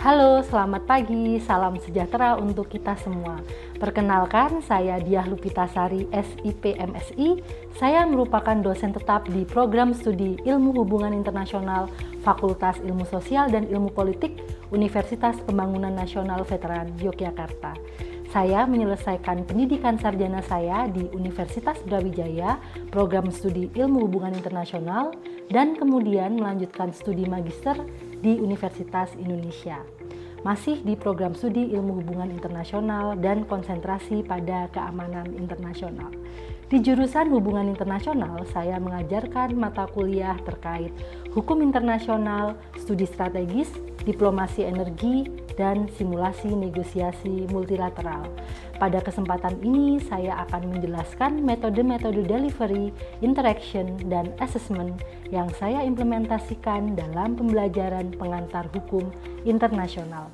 Halo, selamat pagi, salam sejahtera untuk kita semua. Perkenalkan, saya Diah Lupitasari, SIP MSI. Saya merupakan dosen tetap di program studi Ilmu Hubungan Internasional Fakultas Ilmu Sosial dan Ilmu Politik Universitas Pembangunan Nasional Veteran Yogyakarta. Saya menyelesaikan pendidikan sarjana saya di Universitas Brawijaya, program studi Ilmu Hubungan Internasional, dan kemudian melanjutkan studi magister di Universitas Indonesia. Masih di program studi Ilmu Hubungan Internasional dan konsentrasi pada keamanan internasional. Di jurusan Hubungan Internasional, saya mengajarkan mata kuliah terkait hukum internasional, studi strategis, diplomasi energi, dan simulasi negosiasi multilateral. Pada kesempatan ini, saya akan menjelaskan metode-metode delivery, interaction, dan assessment yang saya implementasikan dalam pembelajaran pengantar hukum internasional.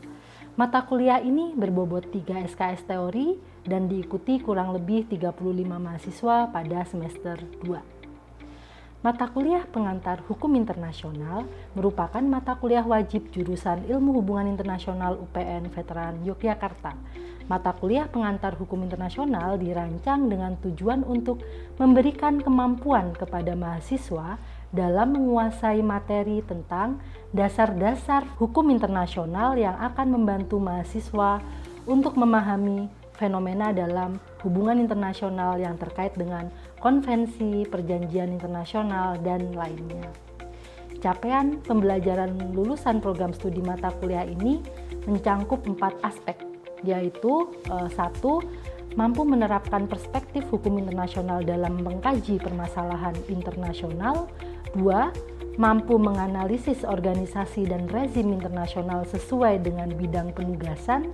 Mata kuliah ini berbobot 3 SKS teori dan diikuti kurang lebih 35 mahasiswa pada semester 2. Mata kuliah pengantar hukum internasional merupakan mata kuliah wajib jurusan Ilmu Hubungan Internasional UPN Veteran Yogyakarta. Mata kuliah pengantar hukum internasional dirancang dengan tujuan untuk memberikan kemampuan kepada mahasiswa dalam menguasai materi tentang dasar-dasar hukum internasional yang akan membantu mahasiswa untuk memahami fenomena dalam hubungan internasional yang terkait dengan konvensi, perjanjian internasional, dan lainnya. Capaian pembelajaran lulusan program studi mata kuliah ini mencangkup 4 aspek, yaitu 1. Mampu menerapkan perspektif hukum internasional dalam mengkaji permasalahan internasional. 2. Mampu menganalisis organisasi dan rezim internasional sesuai dengan bidang penugasan.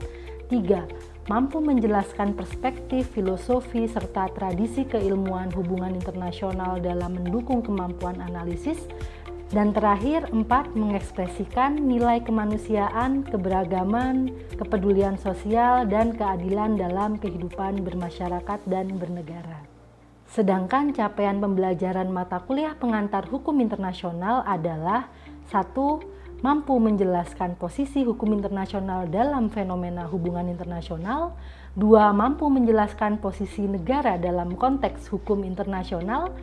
3. Mampu menjelaskan perspektif, filosofi, serta tradisi keilmuan hubungan internasional dalam mendukung kemampuan analisis. Dan terakhir, 4. Mengekspresikan nilai kemanusiaan, keberagaman, kepedulian sosial, dan keadilan dalam kehidupan bermasyarakat dan bernegara. Sedangkan capaian pembelajaran mata kuliah pengantar hukum internasional adalah 1. Mampu menjelaskan posisi hukum internasional dalam fenomena hubungan internasional. 2. Mampu menjelaskan posisi negara dalam konteks hukum internasional.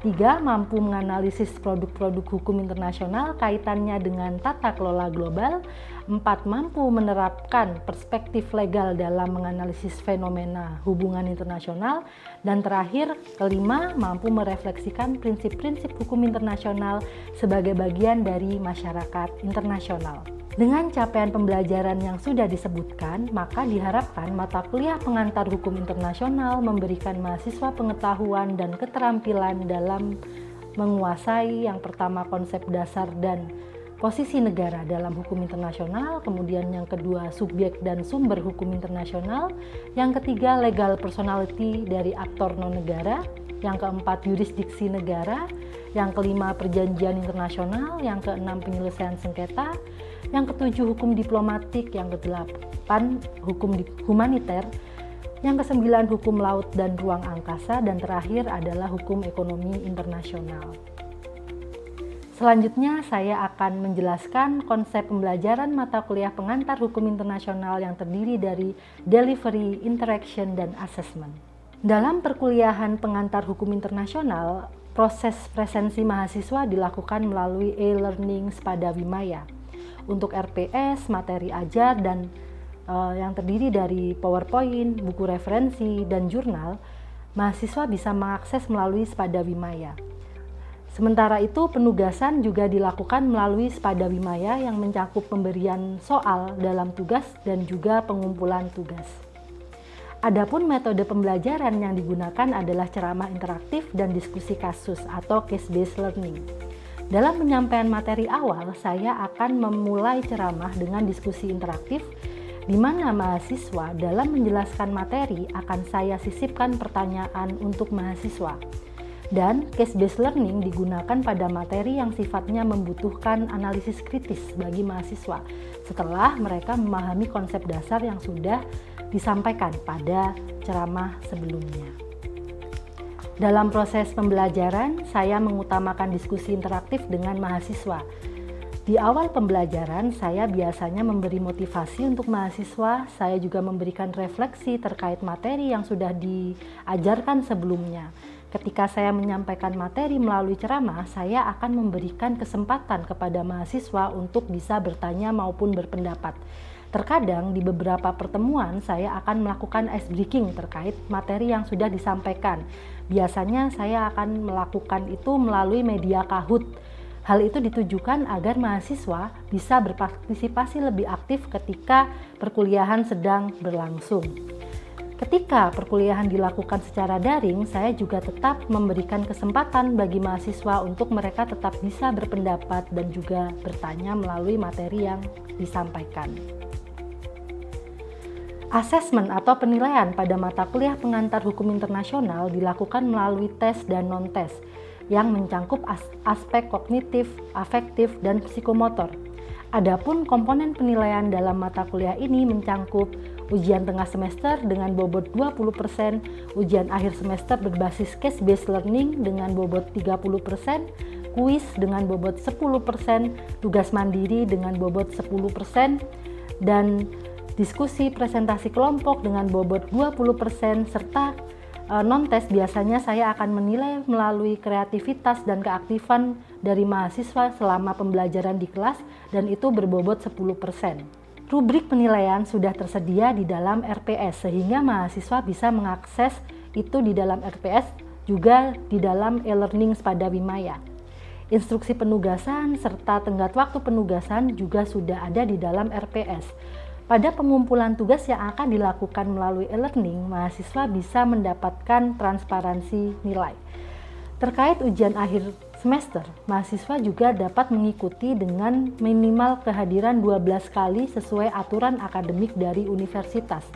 3. Mampu menganalisis produk-produk hukum internasional kaitannya dengan tata kelola global. 4. Mampu menerapkan perspektif legal dalam menganalisis fenomena hubungan internasional. Dan terakhir, 5. Mampu merefleksikan prinsip-prinsip hukum internasional sebagai bagian dari masyarakat internasional. Dengan capaian pembelajaran yang sudah disebutkan, maka diharapkan mata kuliah pengantar hukum internasional memberikan mahasiswa pengetahuan dan keterampilan dalam menguasai yang pertama konsep dasar dan posisi negara dalam hukum internasional, kemudian yang kedua subjek dan sumber hukum internasional, yang ketiga legal personality dari aktor non-negara, yang keempat yurisdiksi negara, yang kelima perjanjian internasional, yang keenam penyelesaian sengketa, yang ketujuh hukum diplomatik, yang kedelapan hukum humaniter, yang kesembilan hukum laut dan ruang angkasa, dan terakhir adalah hukum ekonomi internasional. Selanjutnya saya akan menjelaskan konsep pembelajaran mata kuliah pengantar hukum internasional yang terdiri dari delivery, interaction, dan assessment. Dalam perkuliahan pengantar hukum internasional, proses presensi mahasiswa dilakukan melalui e-learning pada Wimaya. Untuk RPS, materi ajar, dan yang terdiri dari PowerPoint, buku referensi, dan jurnal, mahasiswa bisa mengakses melalui Spada Wimaya. Sementara itu, penugasan juga dilakukan melalui Spada Wimaya yang mencakup pemberian soal dalam tugas dan juga pengumpulan tugas. Adapun metode pembelajaran yang digunakan adalah ceramah interaktif dan diskusi kasus atau case-based learning. Dalam penyampaian materi awal, saya akan memulai ceramah dengan diskusi interaktif di mana mahasiswa dalam menjelaskan materi akan saya sisipkan pertanyaan untuk mahasiswa. Dan case-based learning digunakan pada materi yang sifatnya membutuhkan analisis kritis bagi mahasiswa setelah mereka memahami konsep dasar yang sudah disampaikan pada ceramah sebelumnya. Dalam proses pembelajaran, saya mengutamakan diskusi interaktif dengan mahasiswa. Di awal pembelajaran, saya biasanya memberi motivasi untuk mahasiswa. Saya juga memberikan refleksi terkait materi yang sudah diajarkan sebelumnya. Ketika saya menyampaikan materi melalui ceramah, saya akan memberikan kesempatan kepada mahasiswa untuk bisa bertanya maupun berpendapat. Terkadang di beberapa pertemuan, saya akan melakukan ice breaking terkait materi yang sudah disampaikan. Biasanya saya akan melakukan itu melalui media Kahoot. Hal itu ditujukan agar mahasiswa bisa berpartisipasi lebih aktif ketika perkuliahan sedang berlangsung. Ketika perkuliahan dilakukan secara daring, saya juga tetap memberikan kesempatan bagi mahasiswa untuk mereka tetap bisa berpendapat dan juga bertanya melalui materi yang disampaikan. Asesmen atau penilaian pada mata kuliah pengantar hukum internasional dilakukan melalui tes dan non-tes yang mencangkup aspek kognitif, afektif, dan psikomotor. Adapun komponen penilaian dalam mata kuliah ini mencangkup ujian tengah semester dengan bobot 20%, ujian akhir semester berbasis case-based learning dengan bobot 30%, kuis dengan bobot 10%, tugas mandiri dengan bobot 10%, dan diskusi presentasi kelompok dengan bobot 20%, serta non-tes biasanya saya akan menilai melalui kreativitas dan keaktifan dari mahasiswa selama pembelajaran di kelas dan itu berbobot 10%. Rubrik penilaian sudah tersedia di dalam RPS sehingga mahasiswa bisa mengakses itu di dalam RPS juga di dalam e-learning pada Wimaya. Instruksi penugasan serta tenggat waktu penugasan juga sudah ada di dalam RPS. Pada pengumpulan tugas yang akan dilakukan melalui e-learning, mahasiswa bisa mendapatkan transparansi nilai. Terkait ujian akhir semester, mahasiswa juga dapat mengikuti dengan minimal kehadiran 12 kali sesuai aturan akademik dari universitas.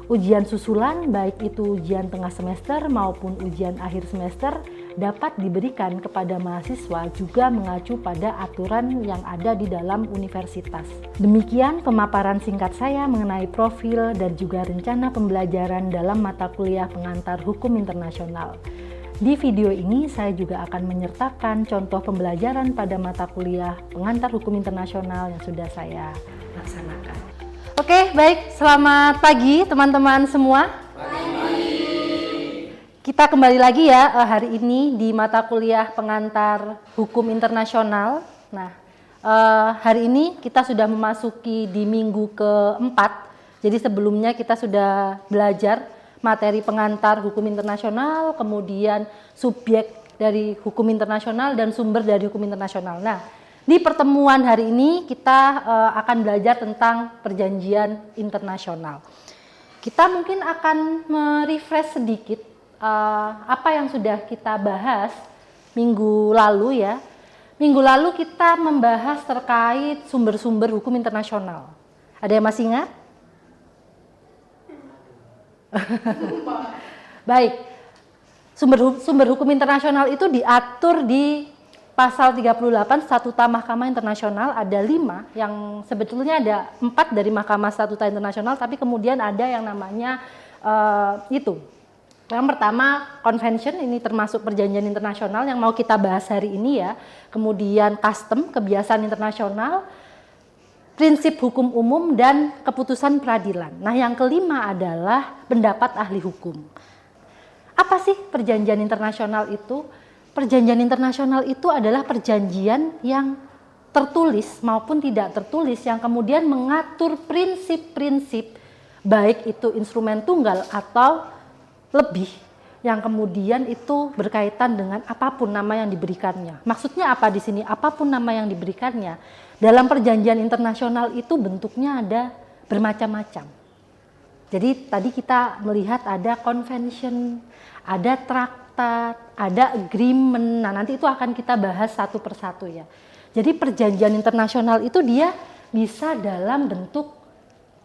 Ujian susulan, baik itu ujian tengah semester maupun ujian akhir semester, dapat diberikan kepada mahasiswa juga mengacu pada aturan yang ada di dalam universitas. Demikian pemaparan singkat saya mengenai profil dan juga rencana pembelajaran dalam mata kuliah pengantar hukum internasional. Di video ini saya juga akan menyertakan contoh pembelajaran pada mata kuliah pengantar hukum internasional yang sudah saya laksanakan. Oke, baik. Selamat pagi teman-teman semua. Kita kembali lagi ya hari ini di mata kuliah pengantar hukum internasional. Nah, hari ini kita sudah memasuki di minggu keempat. Jadi sebelumnya kita sudah belajar materi pengantar hukum internasional, kemudian subjek dari hukum internasional dan sumber dari hukum internasional. Nah, di pertemuan hari ini kita akan belajar tentang perjanjian internasional. Kita mungkin akan merefresh sedikit apa yang sudah kita bahas minggu lalu ya. Minggu lalu kita membahas terkait sumber-sumber hukum internasional. Ada yang masih ingat? Baik. Sumber hukum internasional itu diatur di Pasal 38 Statuta Mahkamah Internasional. Ada 5 yang sebetulnya ada 4 dari Mahkamah Statuta Internasional, tapi kemudian ada yang namanya itu. Yang pertama, convention, ini termasuk perjanjian internasional yang mau kita bahas hari ini ya. Kemudian custom, kebiasaan internasional, prinsip hukum umum, dan keputusan peradilan. Nah, yang kelima adalah pendapat ahli hukum. Apa sih perjanjian internasional itu? Perjanjian internasional itu adalah perjanjian yang tertulis maupun tidak tertulis yang kemudian mengatur prinsip-prinsip, baik itu instrumen tunggal atau lebih, yang kemudian itu berkaitan dengan apapun nama yang diberikannya. Maksudnya apa di sini? Apapun nama yang diberikannya. Dalam perjanjian internasional itu bentuknya ada bermacam-macam. Jadi tadi kita melihat ada convention, ada traktat, ada agreement. Nah, nanti itu akan kita bahas satu persatu ya. Jadi perjanjian internasional itu dia bisa dalam bentuk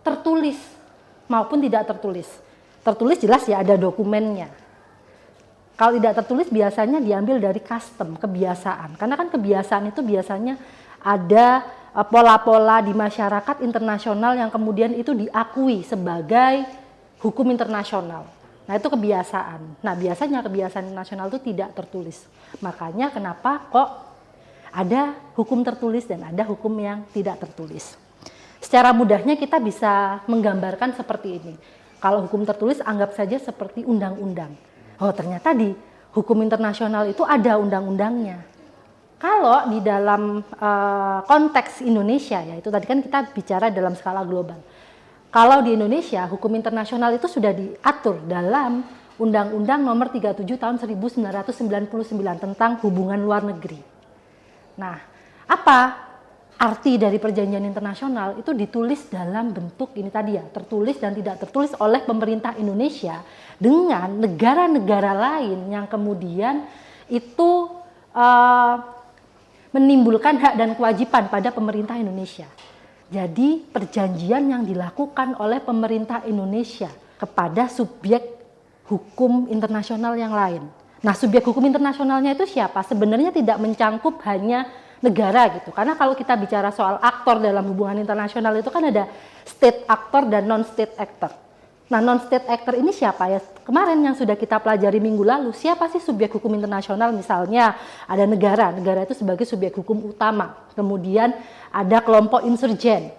tertulis maupun tidak tertulis. Tertulis jelas ya ada dokumennya. Kalau tidak tertulis biasanya diambil dari custom, kebiasaan. Karena kan kebiasaan itu biasanya ada pola-pola di masyarakat internasional yang kemudian itu diakui sebagai hukum internasional. Nah, itu kebiasaan. Nah, biasanya kebiasaan nasional itu tidak tertulis. Makanya kenapa kok Ada hukum tertulis dan ada hukum yang tidak tertulis. Secara mudahnya kita bisa menggambarkan seperti ini. Kalau hukum tertulis anggap saja seperti undang-undang. Oh, ternyata di hukum internasional itu ada undang-undangnya. Kalau di dalam konteks Indonesia, ya itu tadi kan kita bicara dalam skala global. Kalau di Indonesia, hukum internasional itu sudah diatur dalam Undang-Undang Nomor 37 Tahun 1999 tentang hubungan luar negeri. Nah, apa arti dari perjanjian internasional? Itu ditulis dalam bentuk ini tadi ya, tertulis dan tidak tertulis oleh pemerintah Indonesia dengan negara-negara lain yang kemudian itu menimbulkan hak dan kewajiban pada pemerintah Indonesia. Jadi perjanjian yang dilakukan oleh pemerintah Indonesia kepada subjek hukum internasional yang lain. Nah, subjek hukum internasionalnya itu siapa? Sebenarnya tidak mencangkup hanya negara gitu. Karena kalau kita bicara soal aktor dalam hubungan internasional itu kan ada state actor dan non-state actor. Nah, non-state actor ini siapa ya? Kemarin yang sudah kita pelajari minggu lalu, siapa sih subjek hukum internasional? Misalnya ada negara itu sebagai subjek hukum utama. Kemudian ada kelompok insurgen,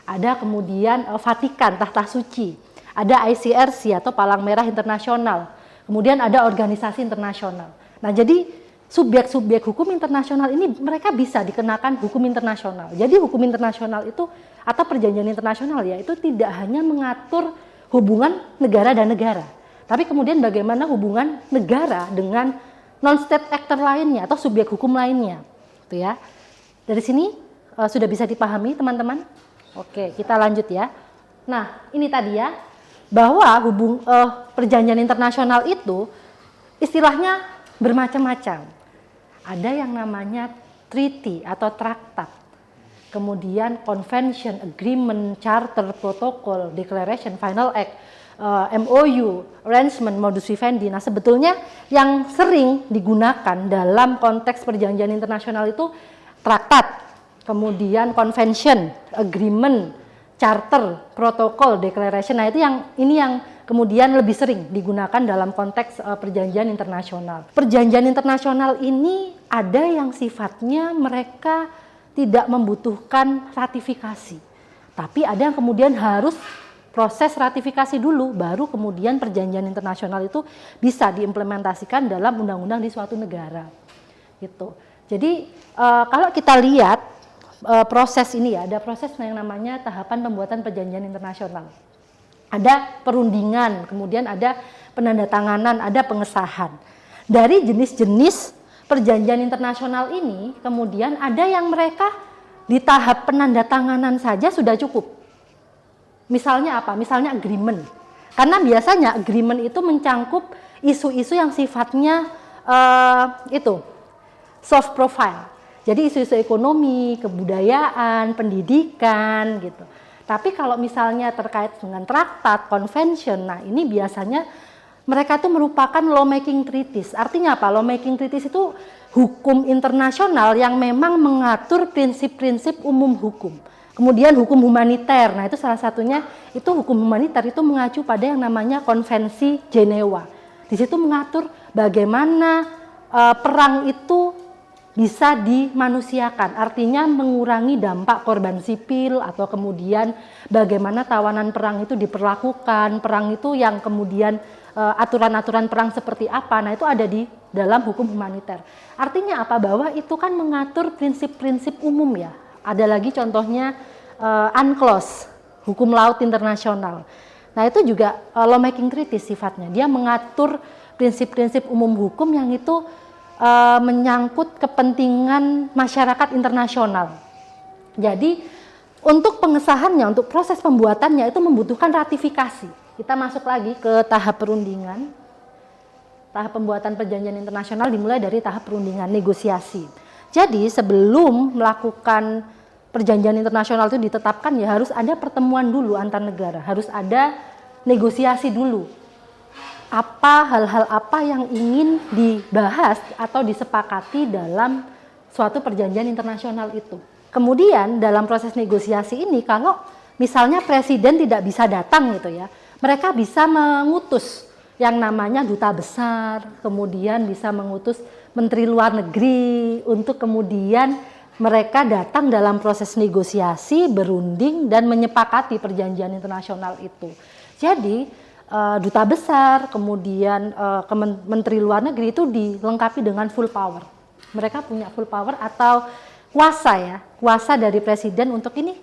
ada kemudian Vatikan, Tahta Suci, ada ICRC atau Palang Merah Internasional, kemudian ada organisasi internasional. Nah, jadi subjek-subjek hukum internasional ini mereka bisa dikenakan hukum internasional. Jadi hukum internasional itu atau perjanjian internasional ya itu tidak hanya mengatur hubungan negara dan negara, tapi kemudian bagaimana hubungan negara dengan non-state actor lainnya atau subjek hukum lainnya, gitu ya. Dari sini sudah bisa dipahami teman-teman? Oke, kita lanjut ya. Nah, ini tadi ya bahwa perjanjian internasional itu istilahnya bermacam-macam. Ada yang namanya treaty atau traktat, kemudian convention, agreement, charter, protocol, declaration, final act, MOU, arrangement, modus vivendi. Nah, sebetulnya yang sering digunakan dalam konteks perjanjian internasional itu traktat, kemudian convention, agreement, charter, protokol, declaration. Nah, ini yang kemudian lebih sering digunakan dalam konteks perjanjian internasional. Perjanjian internasional ini ada yang sifatnya mereka tidak membutuhkan ratifikasi, tapi ada yang kemudian harus proses ratifikasi dulu, baru kemudian perjanjian internasional itu bisa diimplementasikan dalam undang-undang di suatu negara. Gitu. Jadi kalau kita lihat proses ini ya, ada proses yang namanya tahapan pembuatan perjanjian internasional. Ada perundingan, kemudian ada penandatanganan, ada pengesahan. Dari jenis-jenis perjanjian internasional ini, kemudian ada yang mereka di tahap penandatanganan saja sudah cukup. Misalnya apa? Misalnya agreement. Karena biasanya agreement itu mencangkup isu-isu yang sifatnya soft profile. Jadi isu-isu ekonomi, kebudayaan, pendidikan gitu. Tapi kalau misalnya terkait dengan traktat, convention, nah ini biasanya mereka itu merupakan lawmaking treaties. Artinya apa? Lawmaking treaties itu hukum internasional yang memang mengatur prinsip-prinsip umum hukum. Kemudian hukum humaniter, nah itu salah satunya, itu hukum humaniter itu mengacu pada yang namanya Konvensi Jenewa. Di situ mengatur bagaimana perang itu bisa dimanusiakan, artinya mengurangi dampak korban sipil atau kemudian bagaimana tawanan perang itu diperlakukan, perang itu yang kemudian aturan-aturan perang seperti apa, nah itu ada di dalam hukum humaniter. Artinya apa? Bahwa itu kan mengatur prinsip-prinsip umum ya. Ada lagi contohnya UNCLOS, hukum laut internasional. Nah itu juga lawmaking treaties sifatnya, dia mengatur prinsip-prinsip umum hukum yang itu menyangkut kepentingan masyarakat internasional. Jadi untuk pengesahannya, untuk proses pembuatannya itu membutuhkan ratifikasi. Kita masuk lagi ke tahap perundingan. Tahap pembuatan perjanjian internasional dimulai dari tahap perundingan, negosiasi. Jadi sebelum melakukan perjanjian internasional itu ditetapkan ya harus ada pertemuan dulu antar negara, harus ada negosiasi dulu. Apa hal-hal apa yang ingin dibahas atau disepakati dalam suatu perjanjian internasional itu. Kemudian dalam proses negosiasi ini kalau misalnya presiden tidak bisa datang gitu ya, mereka bisa mengutus yang namanya duta besar, kemudian bisa mengutus Menteri Luar Negeri untuk kemudian mereka datang dalam proses negosiasi, berunding dan menyepakati perjanjian internasional itu. Jadi duta besar, kemudian Menteri Luar Negeri itu dilengkapi dengan full power. Mereka punya full power atau kuasa dari presiden untuk ini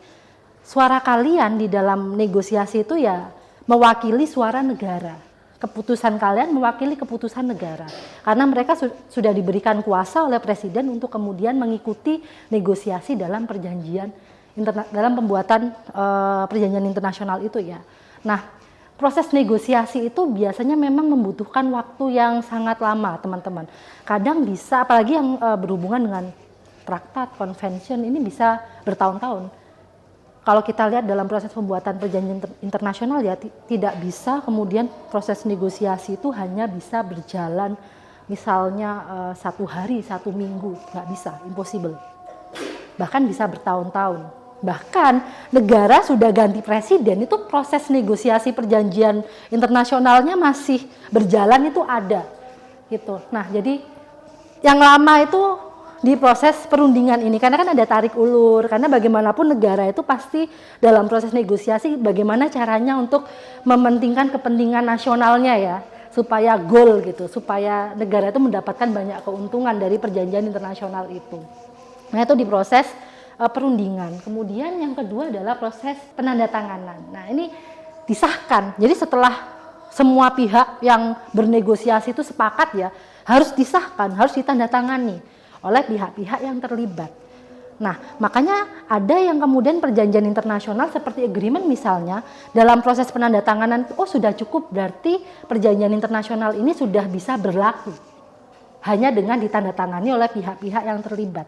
suara kalian di dalam negosiasi itu ya mewakili suara negara. Keputusan kalian mewakili keputusan negara. Karena mereka sudah diberikan kuasa oleh presiden untuk kemudian mengikuti negosiasi dalam dalam pembuatan perjanjian internasional itu ya. Nah, proses negosiasi itu biasanya memang membutuhkan waktu yang sangat lama, teman-teman. Kadang bisa, apalagi yang berhubungan dengan traktat, convention, ini bisa bertahun-tahun. Kalau kita lihat dalam proses pembuatan perjanjian internasional ya tidak bisa kemudian proses negosiasi itu hanya bisa berjalan misalnya 1 hari, 1 minggu, nggak bisa, impossible. Bahkan bisa bertahun-tahun. Bahkan negara sudah ganti presiden itu proses negosiasi perjanjian internasionalnya masih berjalan itu ada gitu. Nah, jadi yang lama itu di proses perundingan ini karena kan ada tarik ulur, karena bagaimanapun negara itu pasti dalam proses negosiasi bagaimana caranya untuk mementingkan kepentingan nasionalnya ya, supaya goal gitu, supaya negara itu mendapatkan banyak keuntungan dari perjanjian internasional itu. Nah, itu di proses perundingan. Kemudian yang kedua adalah proses penandatanganan. Nah, ini disahkan. Jadi setelah semua pihak yang bernegosiasi itu sepakat ya, harus disahkan, harus ditandatangani oleh pihak-pihak yang terlibat. Nah, makanya ada yang kemudian perjanjian internasional seperti agreement misalnya, dalam proses penandatanganan, sudah cukup berarti perjanjian internasional ini sudah bisa berlaku. Hanya dengan ditandatangani oleh pihak-pihak yang terlibat.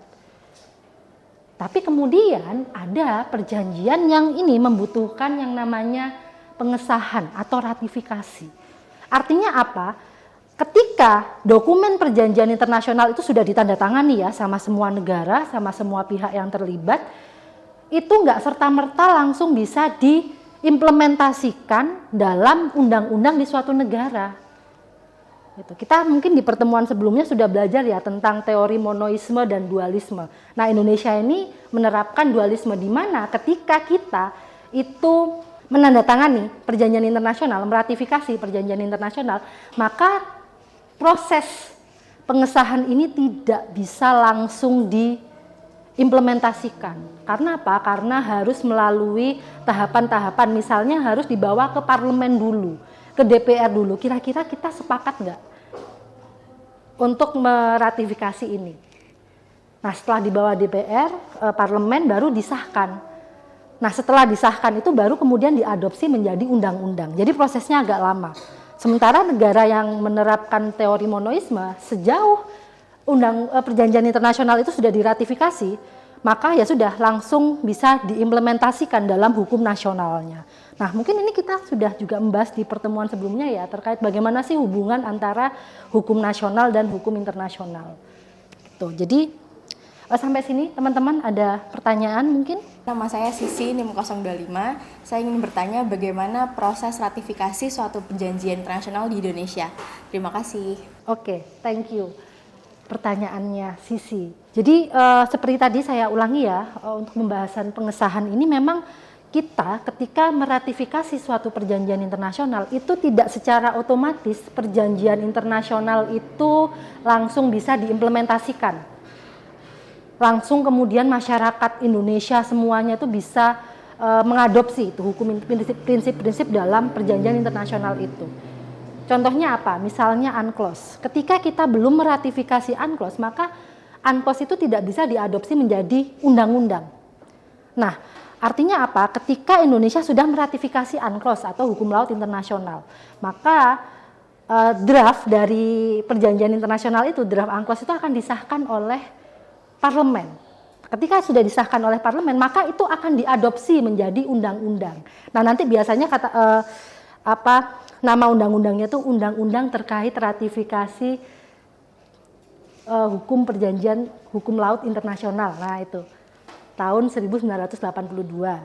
Tapi kemudian ada perjanjian yang ini membutuhkan yang namanya pengesahan atau ratifikasi. Artinya apa? Ketika dokumen perjanjian internasional itu sudah ditandatangani ya sama semua negara, sama semua pihak yang terlibat, itu nggak serta-merta langsung bisa diimplementasikan dalam undang-undang di suatu negara. Gitu. Kita mungkin di pertemuan sebelumnya sudah belajar ya tentang teori monoisme dan dualisme. Nah, Indonesia ini menerapkan dualisme di mana ketika kita itu menandatangani perjanjian internasional, meratifikasi perjanjian internasional, maka proses pengesahan ini tidak bisa langsung diimplementasikan. Karena apa? Karena harus melalui tahapan-tahapan, misalnya harus dibawa ke parlemen dulu, ke DPR dulu. Kira-kira kita sepakat nggak untuk meratifikasi ini? Nah, setelah dibawa DPR, parlemen baru disahkan. Nah, setelah disahkan itu baru kemudian diadopsi menjadi undang-undang. Jadi prosesnya agak lama. Sementara negara yang menerapkan teori monoisme, sejauh perjanjian internasional itu sudah diratifikasi, maka ya sudah langsung bisa diimplementasikan dalam hukum nasionalnya. Nah, mungkin ini kita sudah juga membahas di pertemuan sebelumnya ya, terkait bagaimana sih hubungan antara hukum nasional dan hukum internasional. Gitu. Jadi sampai sini teman-teman ada pertanyaan mungkin? Nama saya Sisi, NIM 025. Saya ingin bertanya bagaimana proses ratifikasi suatu perjanjian internasional di Indonesia. Terima kasih. Oke, thank you. Pertanyaannya Sisi. Jadi seperti tadi saya ulangi ya, untuk pembahasan pengesahan ini memang kita ketika meratifikasi suatu perjanjian internasional itu tidak secara otomatis perjanjian internasional itu langsung bisa diimplementasikan. Langsung kemudian masyarakat Indonesia semuanya itu bisa mengadopsi itu hukum prinsip-prinsip dalam perjanjian internasional itu. Contohnya apa? Misalnya UNCLOS. Ketika kita belum meratifikasi UNCLOS, maka UNCLOS itu tidak bisa diadopsi menjadi undang-undang. Nah, artinya apa? Ketika Indonesia sudah meratifikasi UNCLOS atau hukum laut internasional, maka draft dari perjanjian internasional itu, draft UNCLOS itu akan disahkan oleh parlemen. Ketika sudah disahkan oleh parlemen, maka itu akan diadopsi menjadi undang-undang. Nah, nanti biasanya nama undang-undangnya itu undang-undang terkait ratifikasi hukum perjanjian hukum laut internasional. Nah, itu tahun 1982.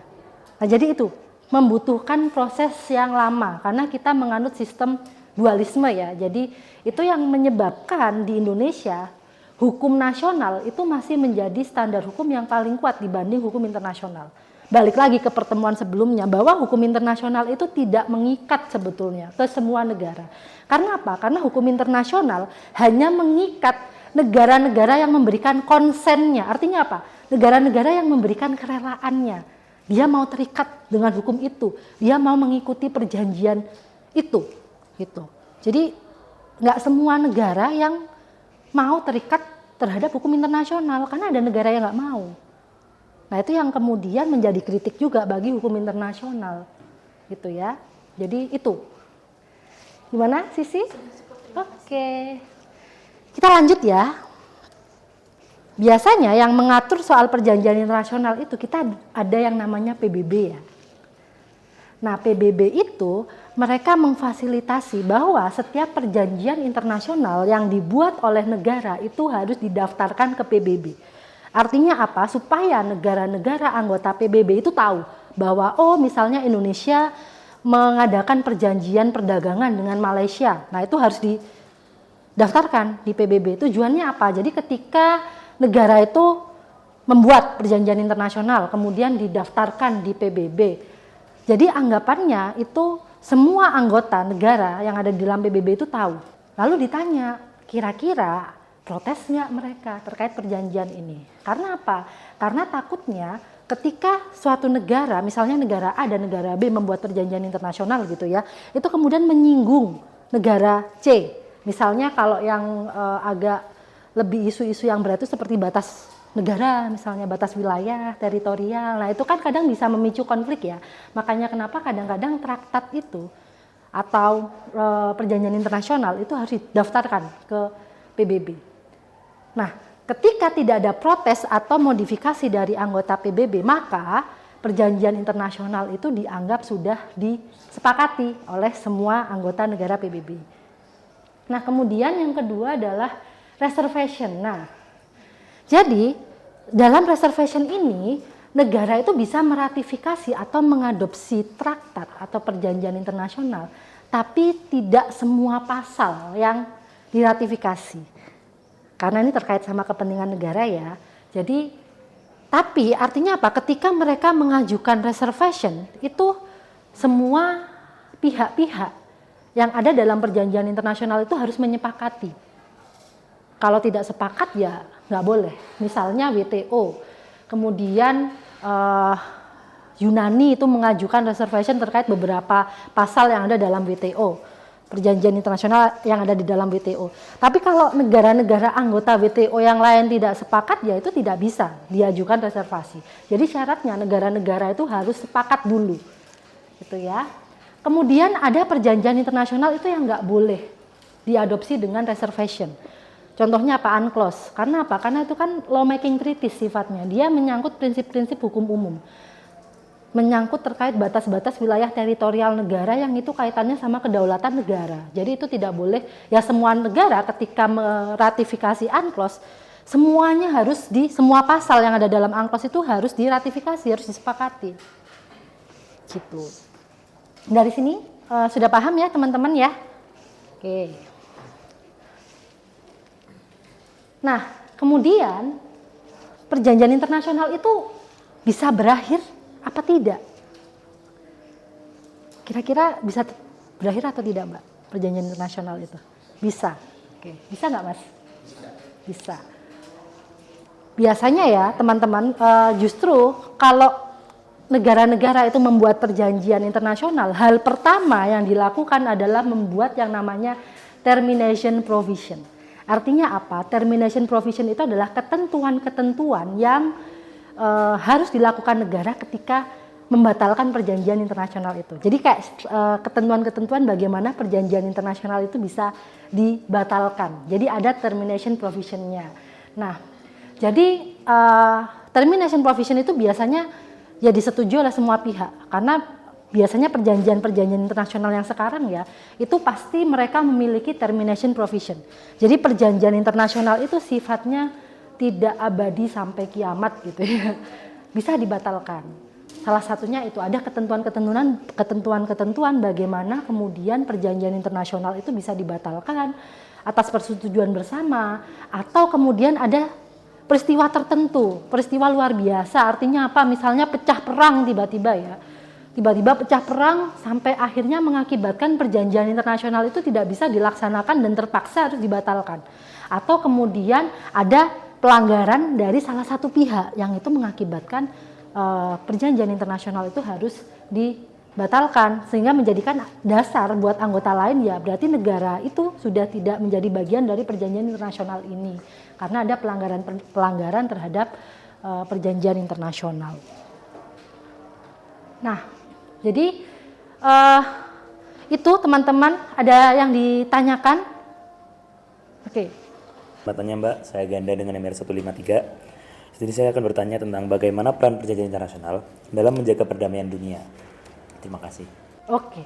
Nah, jadi itu membutuhkan proses yang lama karena kita menganut sistem dualisme ya. Jadi itu yang menyebabkan di Indonesia hukum nasional itu masih menjadi standar hukum yang paling kuat dibanding hukum internasional. Balik lagi ke pertemuan sebelumnya bahwa hukum internasional itu tidak mengikat sebetulnya ke semua negara. Karena apa? Karena hukum internasional hanya mengikat negara-negara yang memberikan konsennya. Artinya apa? Negara-negara yang memberikan kerelaannya. Dia mau terikat dengan hukum itu. Dia mau mengikuti perjanjian itu. Gitu. Jadi nggak semua negara yang mau terikat terhadap hukum internasional. Karena ada negara yang nggak mau. Nah itu yang kemudian menjadi kritik juga bagi hukum internasional, gitu ya. Jadi itu, gimana Sisi? Oke, kita lanjut ya. Biasanya yang mengatur soal perjanjian internasional itu kita ada yang namanya PBB ya. Nah PBB itu mereka memfasilitasi bahwa setiap perjanjian internasional yang dibuat oleh negara itu harus didaftarkan ke PBB. Artinya apa? Supaya negara-negara anggota PBB itu tahu bahwa misalnya Indonesia mengadakan perjanjian perdagangan dengan Malaysia. Nah, itu harus didaftarkan di PBB. Tujuannya apa? Jadi ketika negara itu membuat perjanjian internasional kemudian didaftarkan di PBB. Jadi anggapannya itu semua anggota negara yang ada di dalam PBB itu tahu. Lalu ditanya, kira-kira protesnya mereka terkait perjanjian ini. Karena apa? Karena takutnya ketika suatu negara, misalnya negara A dan negara B membuat perjanjian internasional gitu ya, itu kemudian menyinggung negara C. Misalnya kalau yang agak lebih isu-isu yang berat itu seperti batas negara, misalnya batas wilayah, teritorial. Nah itu kan kadang bisa memicu konflik ya. Makanya kenapa kadang-kadang traktat itu atau perjanjian internasional itu harus didaftarkan ke PBB. Nah, ketika tidak ada protes atau modifikasi dari anggota PBB, maka perjanjian internasional itu dianggap sudah disepakati oleh semua anggota negara PBB. Nah, kemudian yang kedua adalah reservation. Nah, jadi dalam reservation ini negara itu bisa meratifikasi atau mengadopsi traktat atau perjanjian internasional, tapi tidak semua pasal yang diratifikasi. Karena ini terkait sama kepentingan negara ya. Jadi, tapi artinya apa? Ketika mereka mengajukan reservation, itu semua pihak-pihak yang ada dalam perjanjian internasional itu harus menyepakati. Kalau tidak sepakat ya nggak boleh. Misalnya WTO, kemudian Yunani itu mengajukan reservation terkait beberapa pasal yang ada dalam WTO. Perjanjian internasional yang ada di dalam WTO. Tapi kalau negara-negara anggota WTO yang lain tidak sepakat, ya itu tidak bisa diajukan reservasi. Jadi syaratnya negara-negara itu harus sepakat dulu, gitu ya. Kemudian ada perjanjian internasional itu yang nggak boleh diadopsi dengan reservation. Contohnya apa? UNCLOS. Karena apa? Karena itu kan lawmaking treaties sifatnya. Dia menyangkut prinsip-prinsip hukum umum. Menyangkut terkait batas-batas wilayah teritorial negara yang itu kaitannya sama kedaulatan negara. Jadi itu tidak boleh, ya semua negara ketika meratifikasi UNCLOS, semuanya harus semua pasal yang ada dalam UNCLOS itu harus diratifikasi, harus disepakati. Gitu. Dari sini sudah paham ya teman-teman ya? Oke. Nah, kemudian perjanjian internasional itu bisa berakhir apa tidak? Kira-kira bisa berakhir atau tidak, Mbak? Perjanjian internasional itu bisa. Oke, bisa nggak, Mas? Bisa. Biasanya ya, teman-teman, justru kalau negara-negara itu membuat perjanjian internasional, hal pertama yang dilakukan adalah membuat yang namanya termination provision. Artinya apa? Termination provision itu adalah ketentuan-ketentuan yang harus dilakukan negara ketika membatalkan perjanjian internasional itu. Jadi kayak ketentuan-ketentuan bagaimana perjanjian internasional itu bisa dibatalkan. Jadi ada termination provision-nya. Nah, jadi termination provision itu biasanya ya disetujui oleh semua pihak. Karena biasanya perjanjian-perjanjian internasional yang sekarang ya, itu pasti mereka memiliki termination provision. Jadi perjanjian internasional itu sifatnya tidak abadi sampai kiamat gitu ya, bisa dibatalkan. Salah satunya itu ada ketentuan-ketentuan bagaimana kemudian perjanjian internasional itu bisa dibatalkan atas persetujuan bersama, atau kemudian ada peristiwa tertentu, peristiwa luar biasa. Artinya apa? Misalnya pecah perang tiba-tiba ya. Tiba-tiba pecah perang sampai akhirnya mengakibatkan perjanjian internasional itu tidak bisa dilaksanakan dan terpaksa harus dibatalkan. Atau kemudian ada pelanggaran dari salah satu pihak yang itu mengakibatkan perjanjian internasional itu harus dibatalkan, sehingga menjadikan dasar buat anggota lain ya berarti negara itu sudah tidak menjadi bagian dari perjanjian internasional ini karena ada pelanggaran terhadap perjanjian internasional. Nah, jadi itu teman-teman ada yang ditanyakan? Oke. Tanya Mbak, saya Ganda dengan NMR 153. Jadi saya akan bertanya tentang bagaimana peran perjanjian internasional dalam menjaga perdamaian dunia. Terima kasih. Oke,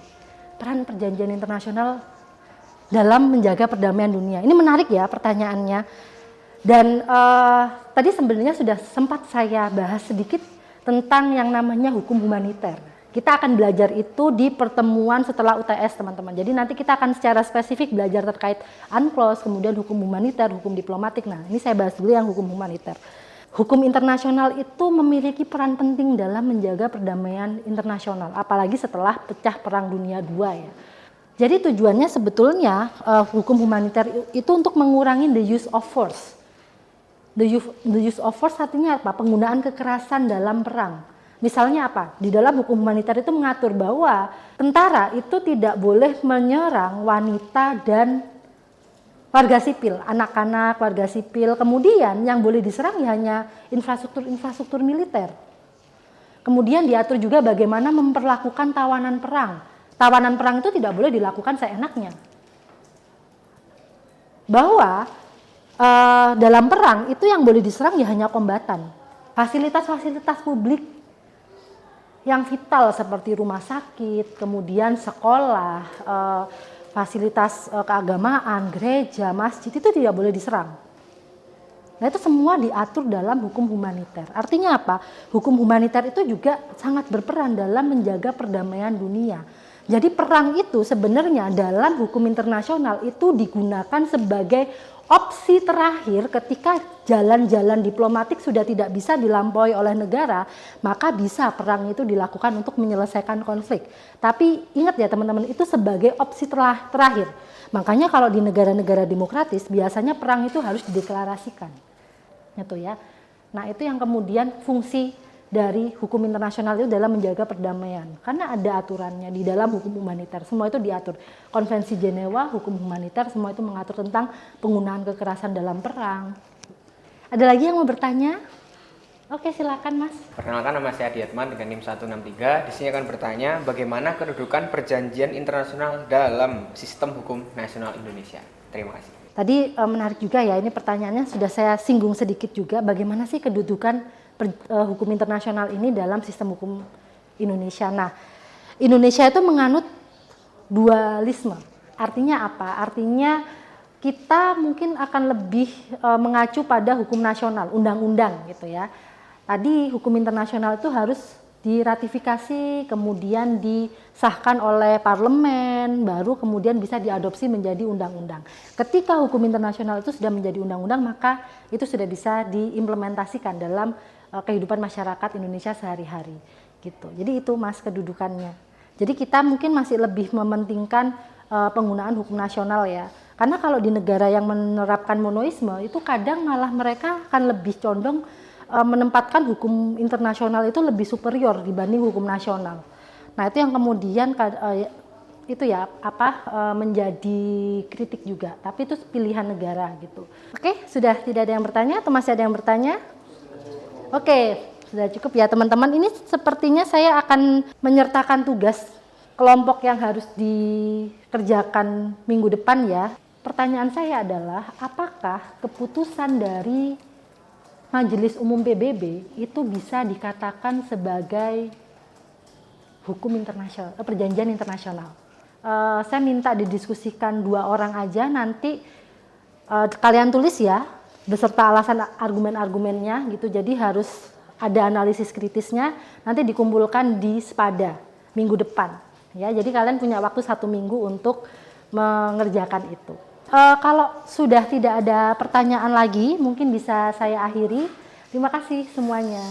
peran perjanjian internasional dalam menjaga perdamaian dunia. Ini menarik ya pertanyaannya. Dan tadi sebenarnya sudah sempat saya bahas sedikit tentang yang namanya hukum humaniter. Kita akan belajar itu di pertemuan setelah UTS teman-teman. Jadi nanti kita akan secara spesifik belajar terkait UNCLOS, kemudian hukum humaniter, hukum diplomatik. Nah ini saya bahas dulu yang hukum humaniter. Hukum internasional itu memiliki peran penting dalam menjaga perdamaian internasional, apalagi setelah pecah Perang Dunia II ya. Jadi tujuannya sebetulnya hukum humaniter itu untuk mengurangi the use of force. The use of force artinya apa? Penggunaan kekerasan dalam perang. Misalnya apa? Di dalam hukum humaniter itu mengatur bahwa tentara itu tidak boleh menyerang wanita dan warga sipil, anak-anak, warga sipil. Kemudian yang boleh diserang ya hanya infrastruktur militer. Kemudian diatur juga bagaimana memperlakukan tawanan perang. Tawanan perang itu tidak boleh dilakukan seenaknya. Bahwa dalam perang itu yang boleh diserang ya hanya kombatan. Fasilitas-fasilitas publik yang vital seperti rumah sakit, kemudian sekolah, fasilitas keagamaan, gereja, masjid itu tidak boleh diserang. Nah itu semua diatur dalam hukum humaniter. Artinya apa? Hukum humaniter itu juga sangat berperan dalam menjaga perdamaian dunia. Jadi perang itu sebenarnya dalam hukum internasional itu digunakan sebagai opsi terakhir ketika jalan-jalan diplomatik sudah tidak bisa dilampaui oleh negara, maka bisa perang itu dilakukan untuk menyelesaikan konflik. Tapi ingat ya teman-teman, itu sebagai opsi terakhir. Makanya kalau di negara-negara demokratis biasanya perang itu harus dideklarasikan. Gitu ya. Nah, itu yang kemudian fungsi dari hukum internasional itu dalam menjaga perdamaian. Karena ada aturannya di dalam hukum humaniter. Semua itu diatur. Konvensi Jenewa, hukum humaniter, semua itu mengatur tentang penggunaan kekerasan dalam perang. Ada lagi yang mau bertanya? Oke, silakan Mas. Perkenalkan, nama saya Diatman dengan NIM 163. Di sini akan bertanya bagaimana kedudukan perjanjian internasional dalam sistem hukum nasional Indonesia. Terima kasih. Tadi menarik juga ya, ini pertanyaannya sudah saya singgung sedikit juga. Bagaimana sih kedudukan hukum internasional ini dalam sistem hukum Indonesia? Nah, Indonesia itu menganut dualisme. Artinya apa? Artinya kita mungkin akan lebih mengacu pada hukum nasional, undang-undang gitu ya. Tadi hukum internasional itu harus diratifikasi, kemudian disahkan oleh parlemen, baru kemudian bisa diadopsi menjadi undang-undang. Ketika hukum internasional itu sudah menjadi undang-undang, maka itu sudah bisa diimplementasikan dalam kehidupan masyarakat Indonesia sehari-hari gitu. Jadi itu Mas kedudukannya. Jadi kita mungkin masih lebih mementingkan penggunaan hukum nasional ya. Karena kalau di negara yang menerapkan monoisme itu kadang malah mereka akan lebih condong menempatkan hukum internasional itu lebih superior dibanding hukum nasional. Nah, itu yang kemudian itu ya menjadi kritik juga. Tapi itu pilihan negara gitu. Oke, sudah tidak ada yang bertanya atau masih ada yang bertanya? Oke, sudah cukup ya teman-teman. Ini sepertinya saya akan menyertakan tugas kelompok yang harus dikerjakan minggu depan ya. Pertanyaan saya adalah, apakah keputusan dari Majelis Umum PBB itu bisa dikatakan sebagai hukum internasional, perjanjian internasional? Saya minta didiskusikan 2 orang aja, nanti kalian tulis ya, beserta alasan argumen-argumennya gitu. Jadi harus ada analisis kritisnya, nanti dikumpulkan di Spada minggu depan. Ya, jadi kalian punya waktu 1 minggu untuk mengerjakan itu. kalau sudah tidak ada pertanyaan lagi, mungkin bisa saya akhiri. Terima kasih semuanya.